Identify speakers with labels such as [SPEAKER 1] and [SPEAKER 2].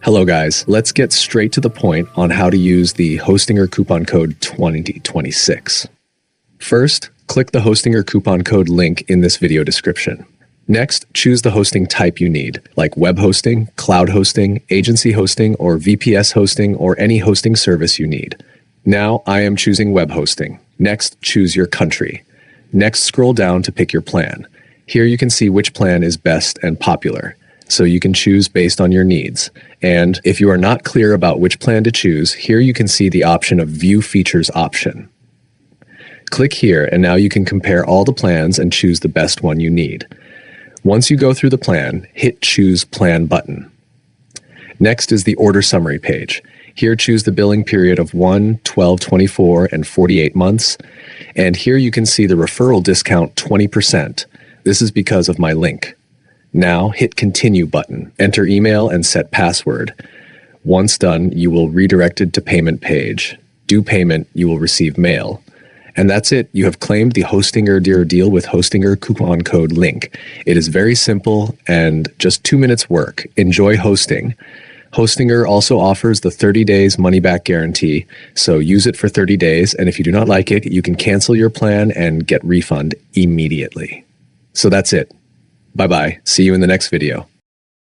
[SPEAKER 1] Hello guys, let's get straight to the point on how to use the Hostinger coupon code 2026. First, click the Hostinger coupon code link in this video description. Next, choose the hosting type you need, like web hosting, cloud hosting, agency hosting, or VPS hosting, or any hosting service you need. Now, I am choosing web hosting. Next, choose your country. Next, scroll down to pick your plan. Here you can see which plan is best and popular, so you can choose based on your needs. And if you are not clear about which plan to choose, here you can see the option of View Features option. Click here, and now you can compare all the plans and choose the best one you need. Once you go through the plan, hit Choose Plan button. Next is the order summary page. Here choose the billing period of 1, 12, 24, and 48 months. And here you can see the referral discount 20%. This is because of my link. Now hit Continue button. Enter email and set password. Once done, you will redirected to payment page. Do payment, you will receive mail. And that's it. You have claimed the Hostinger deal with Hostinger coupon code link. It is very simple and just 2 minutes work. Enjoy hosting. Hostinger also offers the 30 days money back guarantee, so use it for 30 days. And if you do not like it, you can cancel your plan and get refund immediately. So that's it. Bye-bye. See you in the next video.